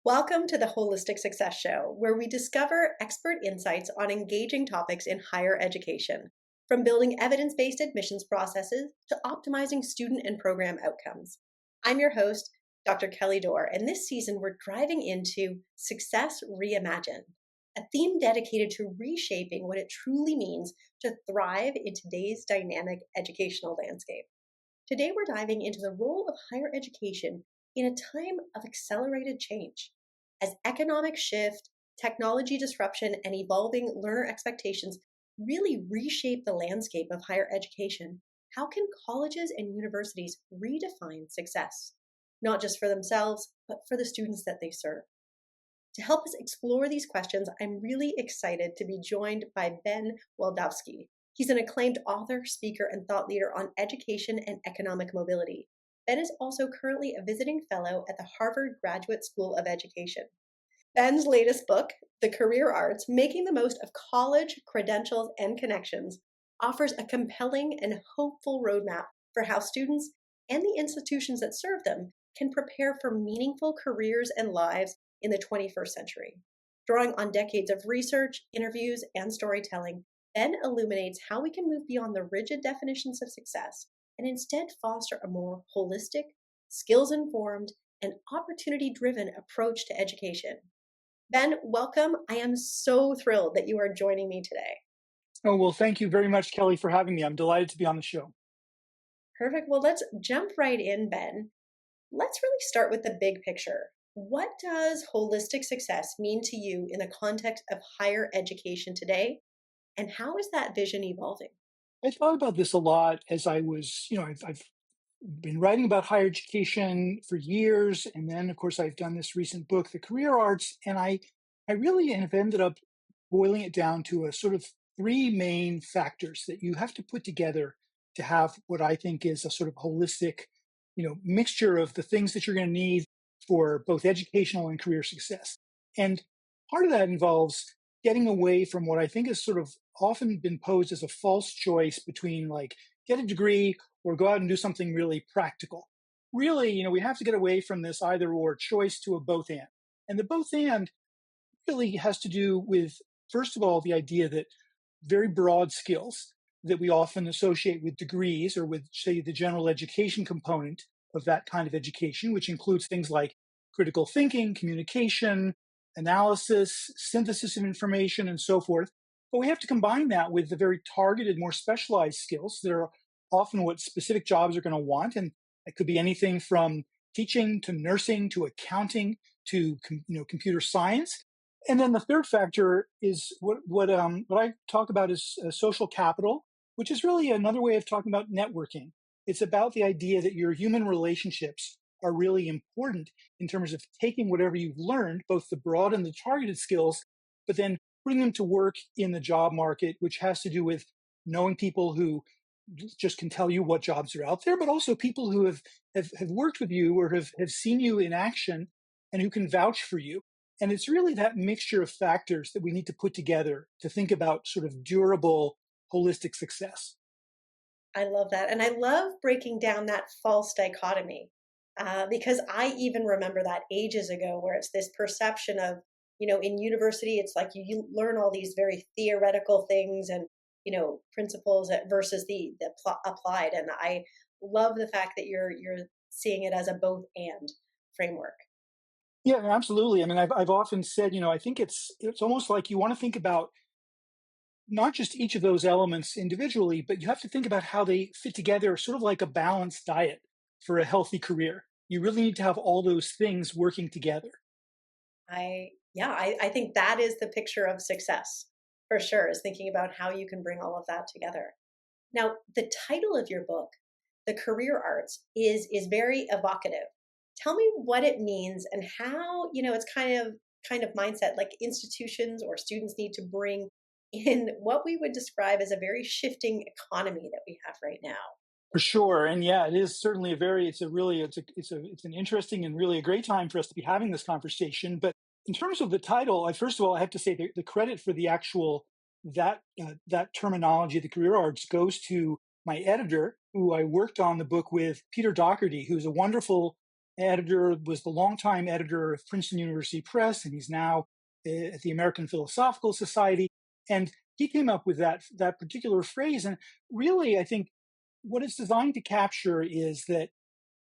Welcome to the Holistic Success Show, where we discover expert insights on engaging topics in higher education, from building evidence based admissions processes to optimizing student and program outcomes. I'm your host, Dr. Kelly Dore, and this season we're driving into Success Reimagined, a theme dedicated to reshaping what it truly means to thrive in today's dynamic educational landscape. Today we're diving into the role of higher education in a time of accelerated change. As economic shift, technology disruption, and evolving learner expectations really reshape the landscape of higher education, how can colleges and universities redefine success, not just for themselves, but for the students that they serve? To help us explore these questions, I'm really excited to be joined by Ben Wildavsky. He's an acclaimed author, speaker, and thought leader on education and economic mobility. Ben is also currently a visiting fellow at the Harvard Graduate School of Education. Ben's latest book, The Career Arts, Making the Most of College Credentials and Connections, offers a compelling and hopeful roadmap for how students and the institutions that serve them can prepare for meaningful careers and lives in the 21st century. Drawing on decades of research, interviews, and storytelling, Ben illuminates how we can move beyond the rigid definitions of success and instead foster a more holistic, skills-informed, and opportunity-driven approach to education. Ben, welcome. I am so thrilled that you are joining me today. Oh, well, thank you very much, Kelly, for having me. I'm delighted to be on the show. Perfect. Well, let's jump right in, Ben. Let's really start with the big picture. What does holistic success mean to you in the context of higher education today? And how is that vision evolving? I thought about this a lot as I was, I've been writing about higher education for years. And then, of course, I've done this recent book, The Career Arts. And I really have ended up boiling it down to a sort of three main factors that you have to put together to have what I think is a sort of holistic, mixture of the things that you're going to need for both educational and career success. And part of that involves getting away from what I think has sort of often been posed as a false choice between like get a degree or go out and do something really practical. Really, we have to get away from this either or choice to a both and. And the both and really has to do with, first of all, the idea that very broad skills that we often associate with degrees or with, say, the general education component of that kind of education, which includes things like critical thinking, communication, analysis, synthesis of information, and so forth. But we have to combine that with the very targeted, more specialized skills that are often what specific jobs are going to want. And it could be anything from teaching to nursing to accounting to computer science. And then the third factor is what I talk about is social capital, which is really another way of talking about networking. It's about the idea that your human relationships are really important in terms of taking whatever you've learned, both the broad and the targeted skills, but then putting them to work in the job market, which has to do with knowing people who just can tell you what jobs are out there, but also people who have worked with you or have seen you in action and who can vouch for you. And it's really that mixture of factors that we need to put together to think about sort of durable, holistic success. I love that. And I love breaking down that false dichotomy because I even remember that ages ago where it's this perception of, in university, it's like you learn all these very theoretical things and, principles versus the applied. And I love the fact that you're seeing it as a both and framework. Yeah, absolutely. I mean, I've often said, I think it's almost like you want to think about not just each of those elements individually, but you have to think about how they fit together, sort of like a balanced diet for a healthy career. You really need to have all those things working together. I think that is the picture of success for sure, is thinking about how you can bring all of that together. Now, the title of your book, The Career Arts, is very evocative. Tell me what it means and how, it's kind of mindset like institutions or students need to bring in what we would describe as a very shifting economy that we have right now. For sure, and yeah, it is certainly it's an interesting and really a great time for us to be having this conversation. But in terms of the title, first of all, I have to say the credit for the actual that terminology, the career arts, goes to my editor, who I worked on the book with, Peter Doherty, who's a wonderful editor, was the longtime editor of Princeton University Press, and he's now at the American Philosophical Society. And he came up with that particular phrase. And really, I think what it's designed to capture is that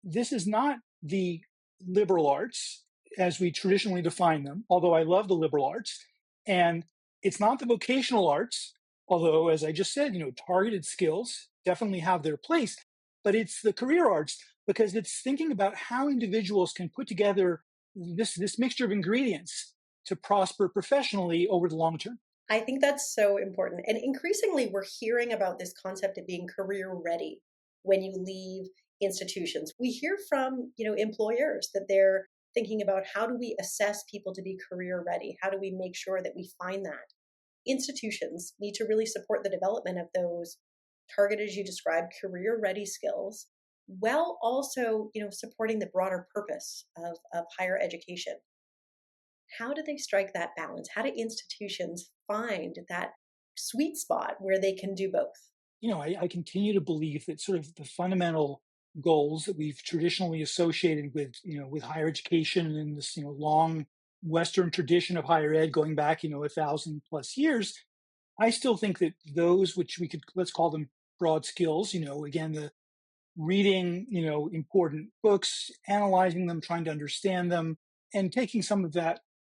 this is not the liberal arts as we traditionally define them, although I love the liberal arts. And it's not the vocational arts, although, as I just said, targeted skills definitely have their place. But it's the career arts because it's thinking about how individuals can put together this mixture of ingredients to prosper professionally over the long term. I think that's so important. And increasingly, we're hearing about this concept of being career ready when you leave institutions. We hear from, employers that they're thinking about how do we assess people to be career ready? How do we make sure that we find that? Institutions need to really support the development of those targeted, as you described, career ready skills, while also, supporting the broader purpose of higher education. How do they strike that balance? How do institutions find that sweet spot where they can do both? I continue to believe that sort of the fundamental goals that we've traditionally associated with higher education and this, long Western tradition of higher ed going back, 1,000+ years, I still think that those which we could, let's call them broad skills, again, the reading, important books, analyzing them, trying to understand them, and taking some of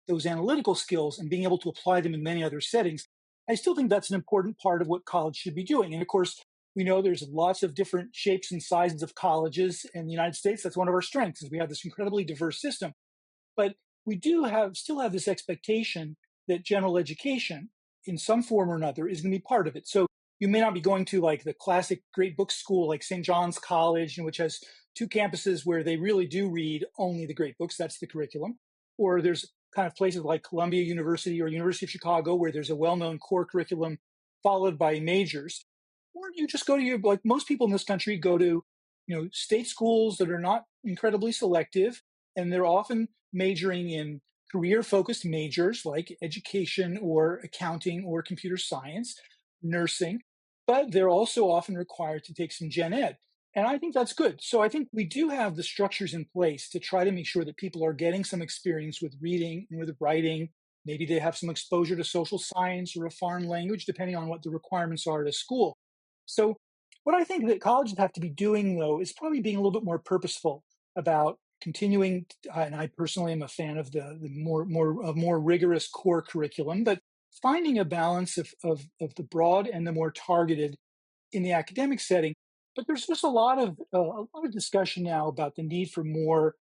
those analytical skills and being able to apply them in many other settings. I still think that's an important part of what college should be doing. And of course, we know there's lots of different shapes and sizes of colleges in the United States. That's one of our strengths, is we have this incredibly diverse system. But we still have this expectation that general education in some form or another is going to be part of it. So you may not be going to like the classic great book school like St. John's College, which has two campuses where they really do read only the great books. That's the curriculum. Or there's kind of places like Columbia University or University of Chicago where there's a well-known core curriculum followed by majors. Or you just go to like most people in this country go to, state schools that are not incredibly selective, and they're often majoring in career-focused majors like education or accounting or computer science, nursing, but they're also often required to take some gen ed. And I think that's good. So I think we do have the structures in place to try to make sure that people are getting some experience with reading and with writing. Maybe they have some exposure to social science or a foreign language, depending on what the requirements are at a school. So what I think that colleges have to be doing, though, is probably being a little bit more purposeful about continuing. And I personally am a fan of the more rigorous core curriculum, but finding a balance of the broad and the more targeted in the academic setting. But there's just a lot of discussion now about the need for more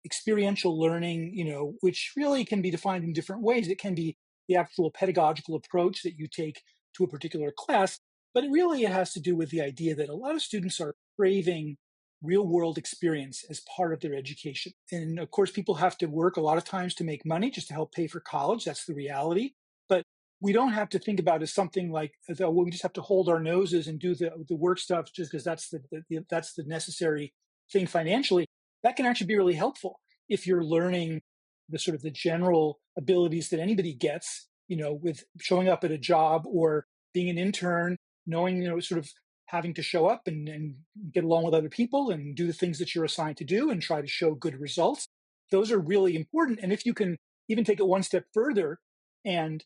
experiential learning, which really can be defined in different ways. It can be the actual pedagogical approach that you take to a particular class, but it has to do with the idea that a lot of students are craving real world experience as part of their education. And of course, people have to work a lot of times to make money just to help pay for college. That's the reality. But we don't have to think about it as something like, well, we just have to hold our noses and do the work stuff just because that's the necessary thing financially. That can actually be really helpful if you're learning the sort of the general abilities that anybody gets, with showing up at a job or being an intern, knowing, sort of having to show up and get along with other people and do the things that you're assigned to do and try to show good results. Those are really important. And if you can even take it one step further and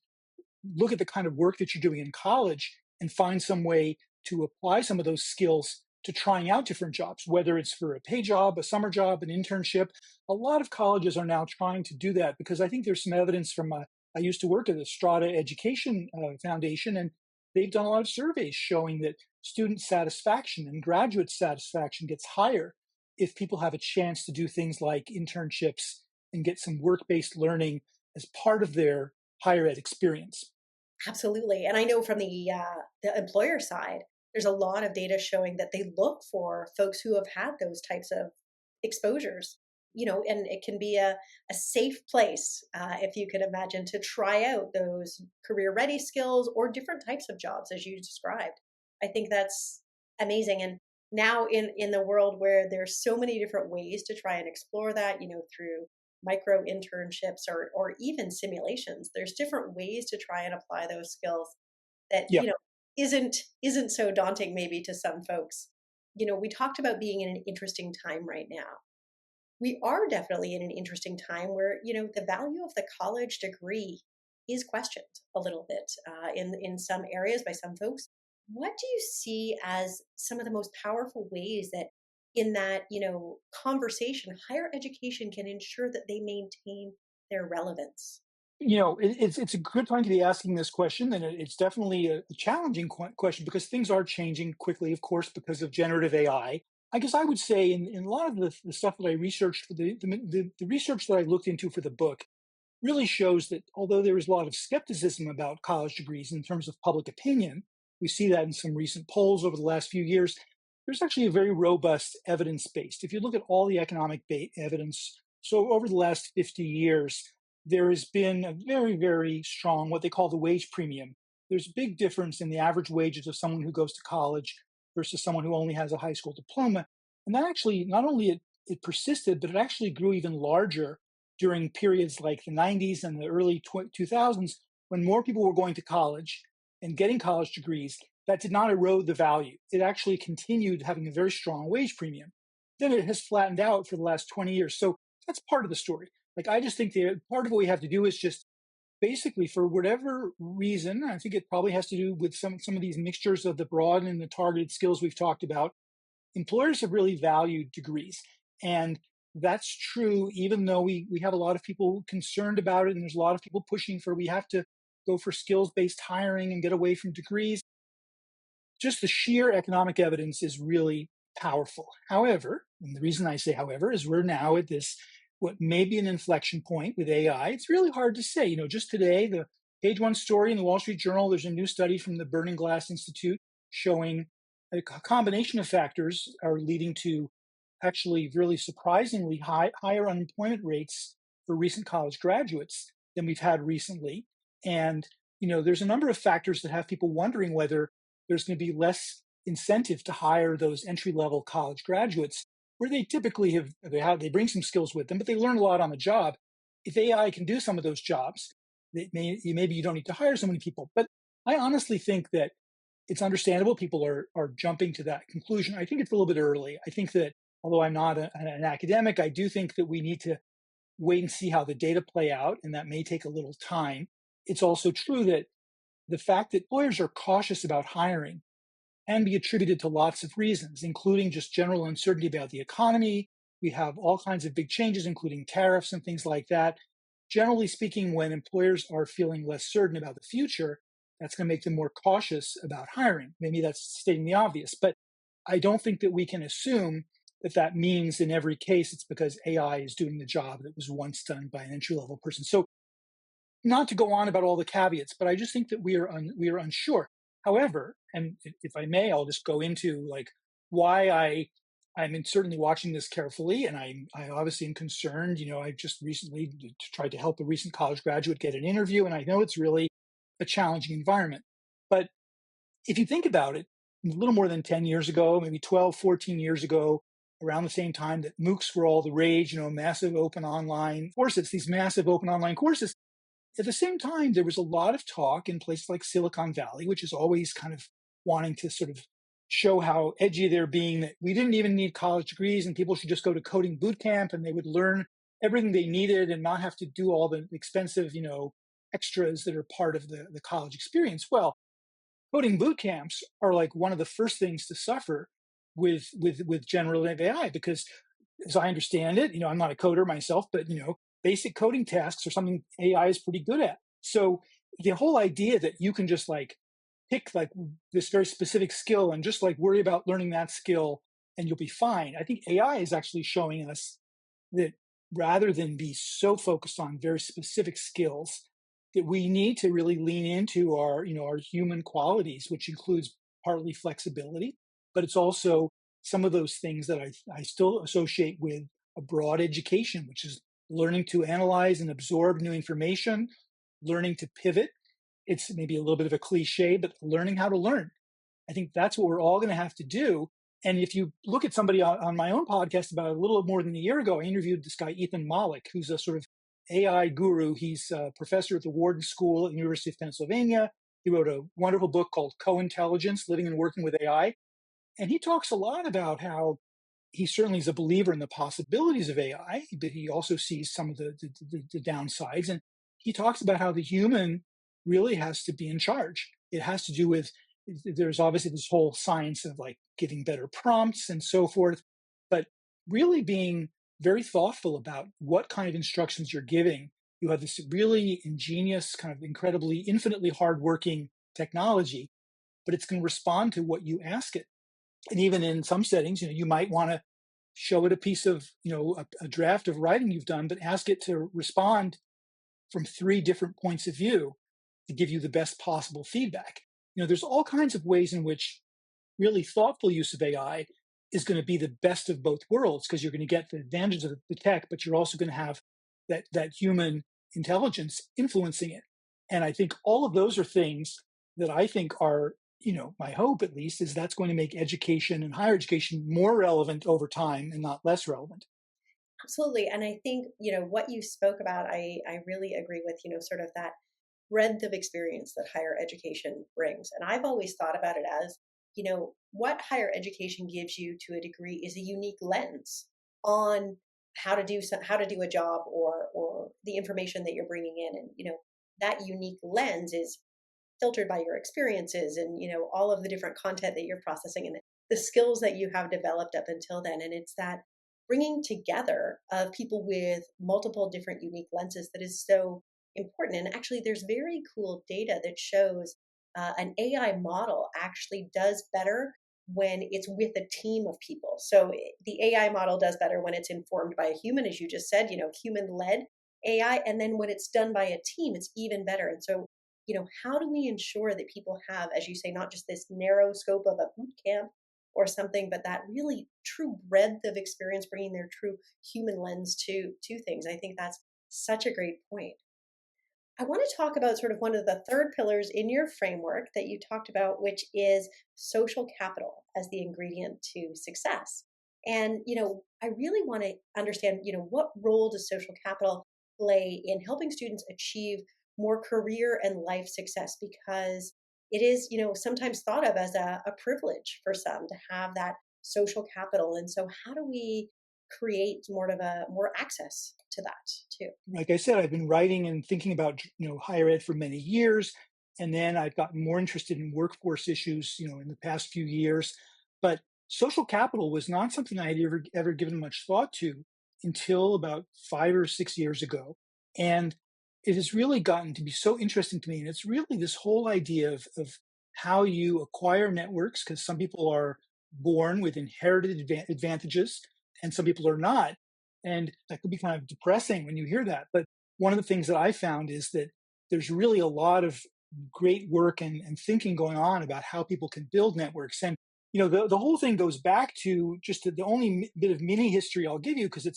look at the kind of work that you're doing in college and find some way to apply some of those skills to trying out different jobs, whether it's for a pay job, a summer job, an internship. A lot of colleges are now trying to do that because I think there's some evidence from, I used to work at the Strata Education Foundation, and they've done a lot of surveys showing that student satisfaction and graduate satisfaction gets higher if people have a chance to do things like internships and get some work-based learning as part of their higher ed experience. Absolutely. And I know from the employer side, there's a lot of data showing that they look for folks who have had those types of exposures, and it can be a safe place, if you could imagine, to try out those career ready skills or different types of jobs as you described. I think that's amazing. And now in the world where there's so many different ways to try and explore that, through micro internships or even simulations, there's different ways to try and apply those skills that, Yeah. isn't so daunting maybe to some folks. We talked about being in an interesting time right now. We are definitely in an interesting time where, the value of the college degree is questioned a little bit in some areas by some folks. What do you see as some of the most powerful ways that in that, conversation, higher education can ensure that they maintain their relevance? It's a good time to be asking this question, and it's definitely a challenging question because things are changing quickly, of course, because of generative AI. I guess I would say in a lot of the stuff that I researched for the research that I looked into for the book really shows that although there is a lot of skepticism about college degrees in terms of public opinion, we see that in some recent polls over the last few years, there's actually a very robust evidence based. If you look at all the economic evidence, so over the last 50 years, there has been a very, very strong, what they call the wage premium. There's a big difference in the average wages of someone who goes to college versus someone who only has a high school diploma. And that actually, not only it persisted, but it actually grew even larger during periods like the 90s and the early 2000s, when more people were going to college and getting college degrees. That did not erode the value. It actually continued having a very strong wage premium. Then it has flattened out for the last 20 years. So that's part of the story. Like, I just think that part of what we have to do is just basically, for whatever reason, I think it probably has to do with some of these mixtures of the broad and the targeted skills we've talked about. Employers have really valued degrees. And that's true, even though we have a lot of people concerned about it, and there's a lot of people pushing for we have to go for skills-based hiring and get away from degrees. Just the sheer economic evidence is really powerful. However, and the reason I say however is we're now at this what may be an inflection point with AI. It's really hard to say. Just today, the page one story in the Wall Street Journal, there's a new study from the Burning Glass Institute showing a combination of factors are leading to actually really surprisingly higher unemployment rates for recent college graduates than we've had recently. And, there's a number of factors that have people wondering whether there's going to be less incentive to hire those entry level college graduates where they typically they bring some skills with them, but they learn a lot on the job. If AI can do some of those jobs, maybe you don't need to hire so many people. But I honestly think that it's understandable people are jumping to that conclusion. I think it's a little bit early. I think that although I'm not an academic, I do think that we need to wait and see how the data play out, and that may take a little time. It's also true that the fact that employers are cautious about hiring can be attributed to lots of reasons, including just general uncertainty about the economy. We have all kinds of big changes, including tariffs and things like that. Generally speaking, when employers are feeling less certain about the future, that's going to make them more cautious about hiring. Maybe that's stating the obvious, but I don't think that we can assume that that means in every case it's because AI is doing the job that was once done by an entry level person. So, not to go on about all the caveats, but I just think that we are unsure. However, and if I may, I'll just go into like why I'm certainly watching this carefully, and I obviously am concerned. I just recently tried to help a recent college graduate get an interview, and I know it's really a challenging environment. But if you think about it, a little more than 10 years ago, maybe 12, 14 years ago, around the same time that MOOCs were all the rage, massive open online courses, these massive open online courses. At the same time, there was a lot of talk in places like Silicon Valley, which is always kind of wanting to sort of show how edgy they're being, that we didn't even need college degrees and people should just go to coding boot camp and they would learn everything they needed and not have to do all the expensive, extras that are part of the college experience. Well, coding boot camps are like one of the first things to suffer with generative AI because, as I understand it, I'm not a coder myself, but basic coding tasks are something AI is pretty good at. So the whole idea that you can just like pick like this very specific skill and just like worry about learning that skill and you'll be fine. I think AI is actually showing us that rather than be so focused on very specific skills, that we need to really lean into our human qualities, which includes partly flexibility, but it's also some of those things that I still associate with a broad education, which is learning to analyze and absorb new information, learning to pivot. It's maybe a little bit of a cliche, but learning how to learn. I think that's what we're all going to have to do. And if you look at somebody on my own podcast about a little more than a year ago, I interviewed this guy, Ethan Malik, who's a sort of AI guru. He's a professor at the Wharton School at the University of Pennsylvania. He wrote a wonderful book called Co-Intelligence, Living and Working with AI. And he talks a lot about how he certainly is a believer in the possibilities of AI, but he also sees some of the downsides. And he talks about how the human really has to be in charge. It has to do with, there's obviously this whole science of like giving better prompts and so forth, but really being very thoughtful about what kind of instructions you're giving. You have this really ingenious, kind of incredibly, infinitely hardworking technology, but it's going to respond to what you ask it. And even in some settings, you might want to show it a piece of, a draft of writing you've done, but ask it to respond from three different points of view to give you the best possible feedback. There's all kinds of ways in which really thoughtful use of AI is going to be the best of both worlds, because you're going to get the advantages of the tech, but you're also going to have that human intelligence influencing it. And I think all of those are things that I think are, my hope at least is that's going to make education and higher education more relevant over time and not less relevant. Absolutely. And I think, what you spoke about, I really agree with, sort of that breadth of experience that higher education brings. And I've always thought about it as, what higher education gives you to a degree is a unique lens on how to do a job, or the information that you're bringing in. And, that unique lens is filtered by your experiences, and, all of the different content that you're processing, and the skills that you have developed up until then. And it's that bringing together of people with multiple different unique lenses that is so important. And actually, there's very cool data that shows an AI model actually does better when it's with a team of people. So the AI model does better when it's informed by a human, as you just said, human led AI. And then when it's done by a team, it's even better. And so, how do we ensure that people have, as you say, not just this narrow scope of a boot camp or something, but that really true breadth of experience, bringing their true human lens to things? I think that's such a great point. I want to talk about sort of one of the third pillars in your framework that you talked about, which is social capital as the ingredient to success. And, I really want to understand, what role does social capital play in helping students achieve more career and life success? Because it is, sometimes thought of as a privilege for some to have that social capital. And so how do we create more access to that too? Like I said, I've been writing and thinking about, higher ed for many years. And then I've gotten more interested in workforce issues, in the past few years. But social capital was not something I had ever given much thought to until about 5 or 6 years ago. And it has really gotten to be so interesting to me. And it's really this whole idea of how you acquire networks, because some people are born with inherited advantages and some people are not. And that could be kind of depressing when you hear that. But one of the things that I found is that there's really a lot of great work and thinking going on about how people can build networks. And, the whole thing goes back to just the only bit of mini history I'll give you, because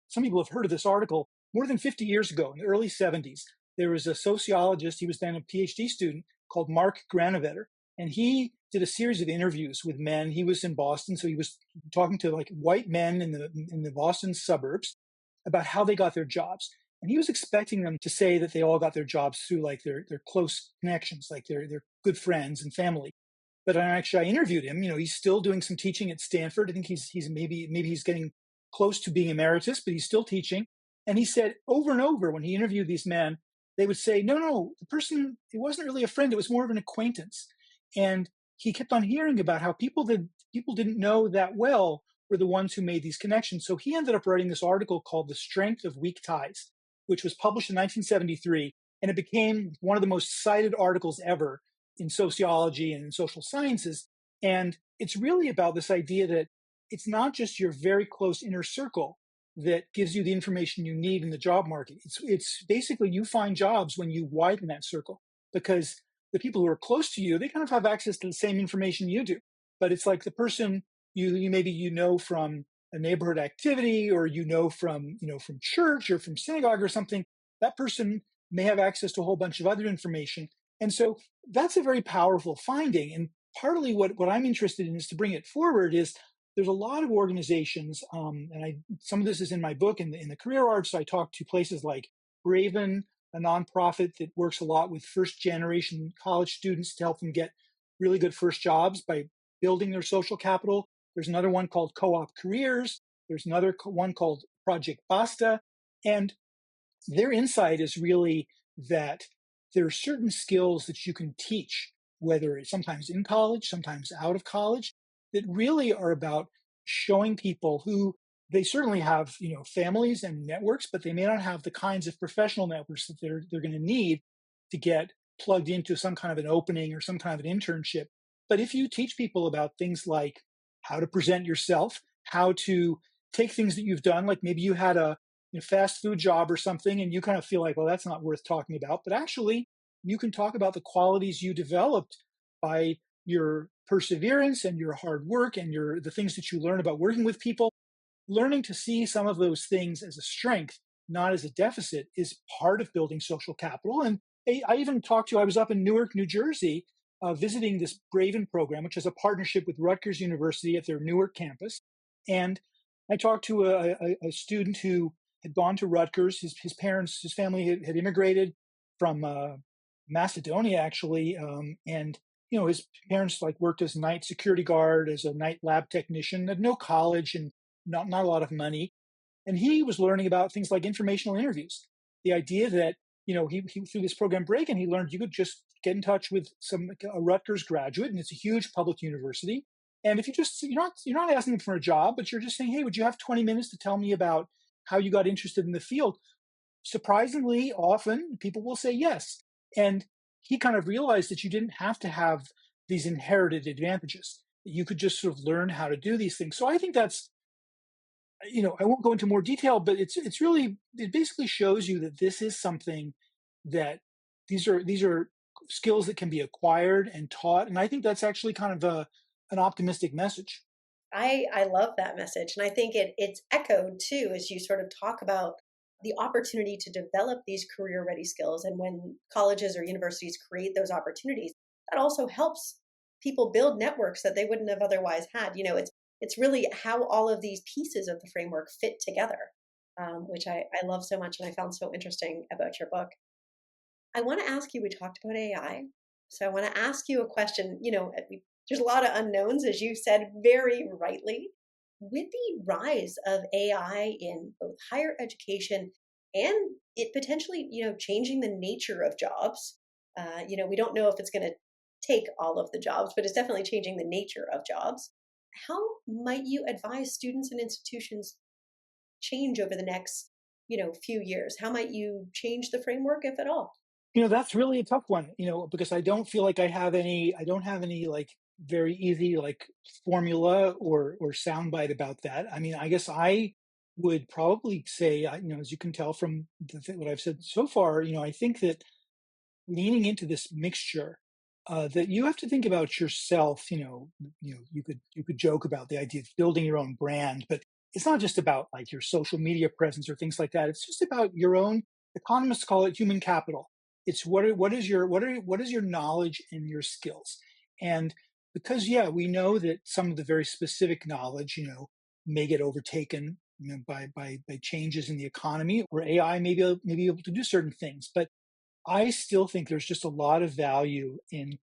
some people have heard of this article. More than 50 years ago, in the early 70s, there was a sociologist, he was then a PhD student, called Mark Granovetter. And he did a series of interviews with men. He was in Boston, so he was talking to like white men in the Boston suburbs about how they got their jobs. And he was expecting them to say that they all got their jobs through like their close connections, like their good friends and family. But I interviewed him. He's still doing some teaching at Stanford. I think he's maybe he's getting close to being emeritus, but he's still teaching. And he said over and over when he interviewed these men, they would say, no, the person, it wasn't really a friend, it was more of an acquaintance. And he kept on hearing about how people didn't know that well were the ones who made these connections. So he ended up writing this article called The Strength of Weak Ties, which was published in 1973. And it became one of the most cited articles ever in sociology and in social sciences. And it's really about this idea that it's not just your very close inner circle that gives you the information you need in the job market. It's basically you find jobs when you widen that circle, because the people who are close to you, they kind of have access to the same information you do. But it's like the person you maybe from a neighborhood activity, or from church or from synagogue or something. That person may have access to a whole bunch of other information. And so that's a very powerful finding. And partly what I'm interested in is to bring it forward is there's a lot of organizations, some of this is in my book in the career arts. So I talk to places like Raven, a nonprofit that works a lot with first generation college students to help them get really good first jobs by building their social capital. There's another one called Co-op Careers. There's another one called Project Basta. And their insight is really that there are certain skills that you can teach, whether it's sometimes in college, sometimes out of college, that really are about showing people who they certainly have, families and networks, but they may not have the kinds of professional networks that they're going to need to get plugged into some kind of an opening or some kind of an internship. But if you teach people about things like how to present yourself, how to take things that you've done, like maybe you had a fast food job or something, and you kind of feel like, well, that's not worth talking about. But actually, you can talk about the qualities you developed by your perseverance and your hard work and the things that you learn about working with people. Learning to see some of those things as a strength, not as a deficit, is part of building social capital. And I even talked to, I was up in Newark, New Jersey, visiting this Braven program, which is a partnership with Rutgers University at their Newark campus. And I talked to a student who had gone to Rutgers. His parents, his family had immigrated from Macedonia, actually. And, his parents worked as a night security guard, as a night lab technician, had no college and not a lot of money. And he was learning about things like informational interviews. The idea that, he through this program break, and he learned you could just get in touch with a Rutgers graduate, and it's a huge public university. And if you're not asking them for a job, but you're just saying, hey, would you have 20 minutes to tell me about how you got interested in the field? Surprisingly, often people will say yes. And he kind of realized that you didn't have to have these inherited advantages. You could just sort of learn how to do these things. So I think that's, I won't go into more detail, but it's really, it basically shows you that this is something that these are skills that can be acquired and taught. And I think that's actually kind of an optimistic message. I love that message. And I think it's echoed too as you sort of talk about the opportunity to develop these career ready skills. And when colleges or universities create those opportunities, that also helps people build networks that they wouldn't have otherwise had. It's really how all of these pieces of the framework fit together, which I love so much and I found so interesting about your book. I want to ask you, we talked about AI. So I want to ask you a question. There's a lot of unknowns, as you said very rightly. With the rise of AI in both higher education and it potentially, changing the nature of jobs, we don't know if it's going to take all of the jobs, but it's definitely changing the nature of jobs. How might you advise students and institutions change over the next, few years? How might you change the framework, if at all? That's really a tough one, because I don't feel like I don't have any very easy formula or soundbite about that. I mean, I guess I would probably say, as you can tell from what I've said so far, I think that leaning into this mixture, that you have to think about yourself. You could joke about the idea of building your own brand, but it's not just about your social media presence or things like that. It's just about your own. Economists call it human capital. It's what is your knowledge and your skills. And because we know that some of the very specific knowledge may get overtaken by changes in the economy, or AI may be able to do certain things, but I still think there's just a lot of value in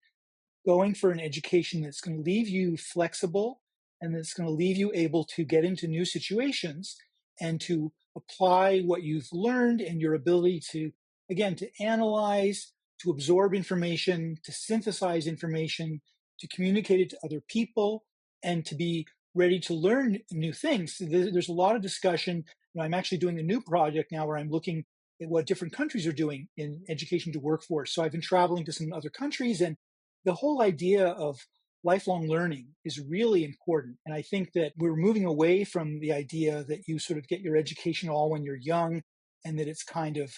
going for an education that's going to leave you flexible and that's going to leave you able to get into new situations and to apply what you've learned and your ability to, again, to analyze, to absorb information, to synthesize information, to communicate it to other people, and to be ready to learn new things. There's a lot of discussion. I'm actually doing a new project now where I'm looking at what different countries are doing in education to workforce. So I've been traveling to some other countries, and the whole idea of lifelong learning is really important. And I think that we're moving away from the idea that you sort of get your education all when you're young, and that it's kind of,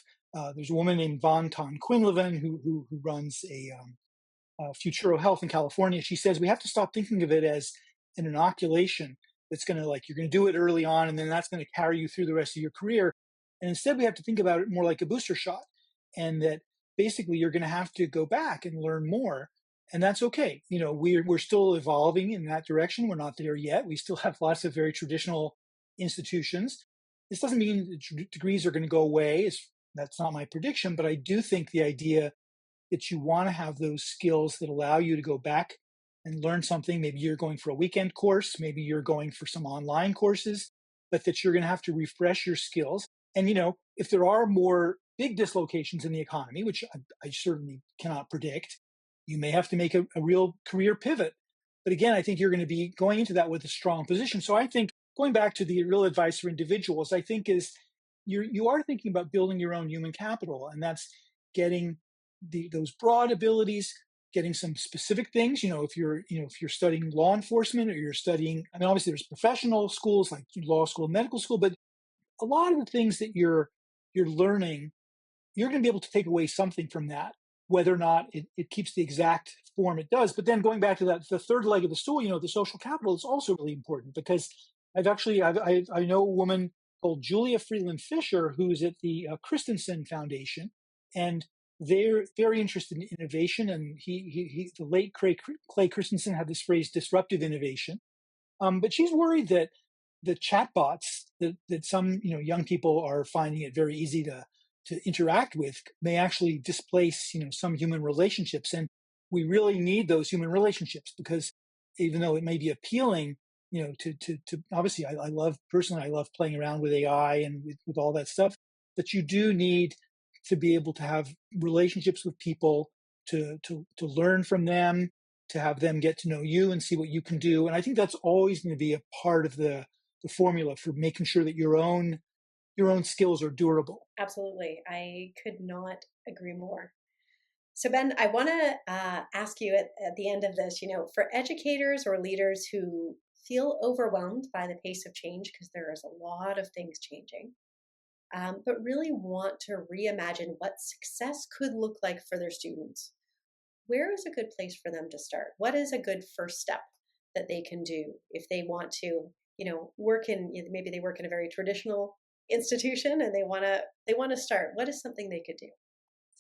there's a woman named Von Ton Quinlivan who runs Futuro Health in California. She says we have to stop thinking of it as an inoculation that's going to you're going to do it early on, and then that's going to carry you through the rest of your career. And instead, we have to think about it more like a booster shot, and that basically you're going to have to go back and learn more. And that's okay. We're still evolving in that direction. We're not there yet. We still have lots of very traditional institutions. This doesn't mean that degrees are going to go away. That's not my prediction, but I do think the idea that you want to have those skills that allow you to go back and learn something. Maybe you're going for a weekend course, maybe you're going for some online courses, but that you're going to have to refresh your skills. And, if there are more big dislocations in the economy, which I certainly cannot predict, you may have to make a real career pivot. But again, I think you're going to be going into that with a strong position. So I think going back to the real advice for individuals, I think is you are thinking about building your own human capital, and that's getting those broad abilities, getting some specific things. If you're studying law enforcement, or you're studying, I mean, obviously there's professional schools like law school, medical school, but a lot of the things that you're learning, you're going to be able to take away something from that, whether or not it keeps the exact form it does. But then going back to that, the third leg of the stool, the social capital is also really important, because I know a woman called Julia Freeland Fisher, who's at the Christensen Foundation, and they're very interested in innovation. And the late Clay Christensen had this phrase, disruptive innovation. But she's worried that the chatbots that some young people are finding it very easy to interact with may actually displace some human relationships, and we really need those human relationships, because even though it may be appealing, to obviously, I love personally, I love playing around with AI and with all that stuff, but you do need to be able to have relationships with people, to learn from them, to have them get to know you and see what you can do. And I think that's always going to be a part of the formula for making sure that your own skills are durable. Absolutely. I could not agree more. So, Ben, I want to ask you at the end of this, for educators or leaders who feel overwhelmed by the pace of change, because there is a lot of things changing, but really want to reimagine what success could look like for their students, where is a good place for them to start? What is a good first step that they can do if they want to, work in, maybe they work in a very traditional institution and they want to start? What is something they could do?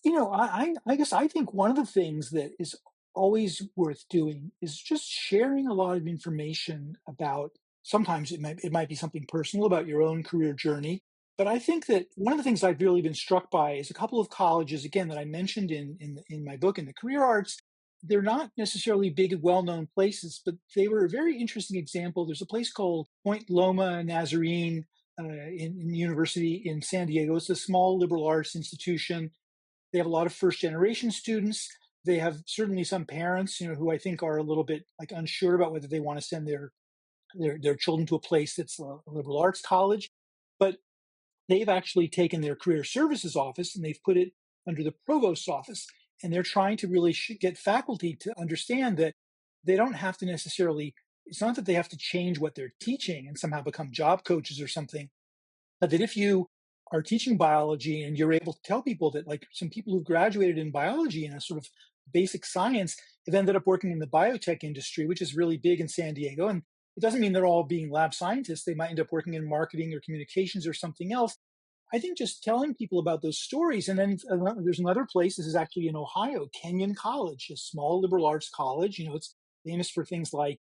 I guess I think one of the things that is always worth doing is just sharing a lot of information about. Sometimes it might be something personal about your own career journey, but I think that one of the things I've really been struck by is a couple of colleges, again, that I mentioned in my book, in the career arts. They're not necessarily big and well-known places, but they were a very interesting example. There's a place called Point Loma Nazarene in university in San Diego. It's a small liberal arts institution. They have a lot of first generation students. They have certainly some parents, who I think are a little bit like unsure about whether they want to send their children to a place that's a liberal arts college. But they've actually taken their career services office and they've put it under the provost's office. And they're trying to really get faculty to understand that they don't have to necessarily, it's not that they have to change what they're teaching and somehow become job coaches or something, but that if you are teaching biology and you're able to tell people that, like, some people who graduated in biology in a sort of basic science have ended up working in the biotech industry, which is really big in San Diego. And it doesn't mean they're all being lab scientists. They might end up working in marketing or communications or something else. I think just telling people about those stories. And then there's another place, this is actually in Ohio, Kenyon College, a small liberal arts college. It's famous for things like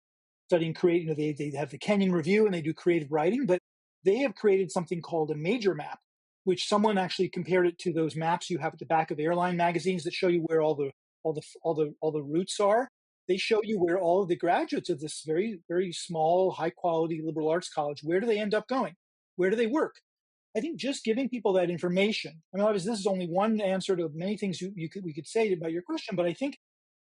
studying creative, they have the Kenyon Review and they do creative writing, but they have created something called a major map, which someone actually compared it to those maps you have at the back of airline magazines that show you where all the routes are. They show you where all of the graduates of this very, very small, high quality liberal arts college, where do they end up going? Where do they work? I think just giving people that information. I mean, obviously, this is only one answer to many things we could say about your question, but I think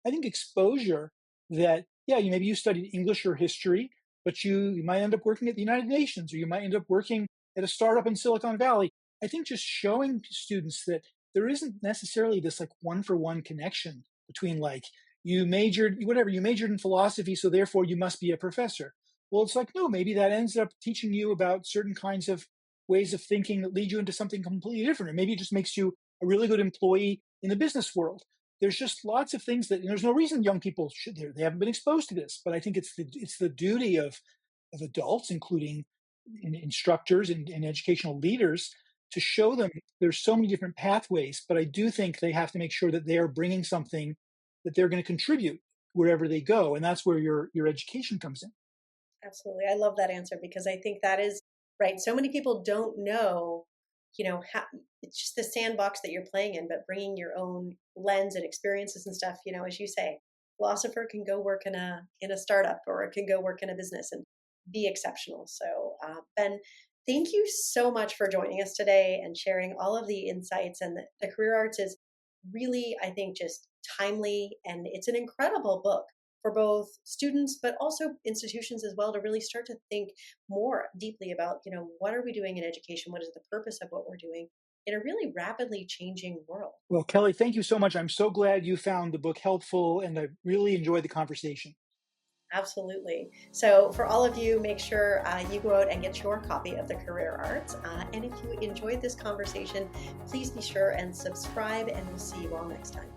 exposure that, yeah, maybe you studied English or history, but you might end up working at the United Nations, or you might end up working at a startup in Silicon Valley. I think just showing students that there isn't necessarily this like one for one connection between, like, you majored in philosophy, so therefore you must be a professor. Well, it's like, no, maybe that ends up teaching you about certain kinds of ways of thinking that lead you into something completely different. And maybe it just makes you a really good employee in the business world. There's just lots of things that, and there's no reason young people should, they haven't been exposed to this, but I think it's the duty of adults, including instructors and educational leaders, to show them there's so many different pathways. But I do think they have to make sure that they're bringing something that they're going to contribute wherever they go, and that's where your education comes in. Absolutely. I love that answer because I think that is right. So many people don't know, how, it's just the sandbox that you're playing in, but bringing your own lens and experiences and stuff, as you say, philosopher can go work in a startup, or can go work in a business and be exceptional. So, Ben, thank you so much for joining us today and sharing all of the insights. And the career arts is really, I think, just timely, and it's an incredible book for both students but also institutions as well, to really start to think more deeply about, what are we doing in education, what is the purpose of what we're doing in a really rapidly changing world. Well, Kelly, thank you so much. I'm so glad you found the book helpful, and I really enjoyed the conversation. Absolutely. So, for all of you, make sure you go out and get your copy of The Career Arts. And if you enjoyed this conversation, please be sure and subscribe, and we'll see you all next time.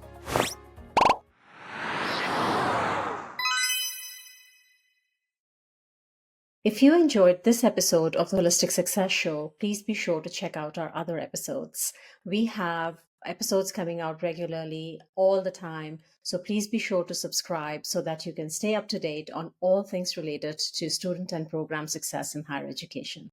If you enjoyed this episode of the Holistic Success Show, please be sure to check out our other episodes. We have episodes coming out regularly all the time, so please be sure to subscribe so that you can stay up to date on all things related to student and program success in higher education.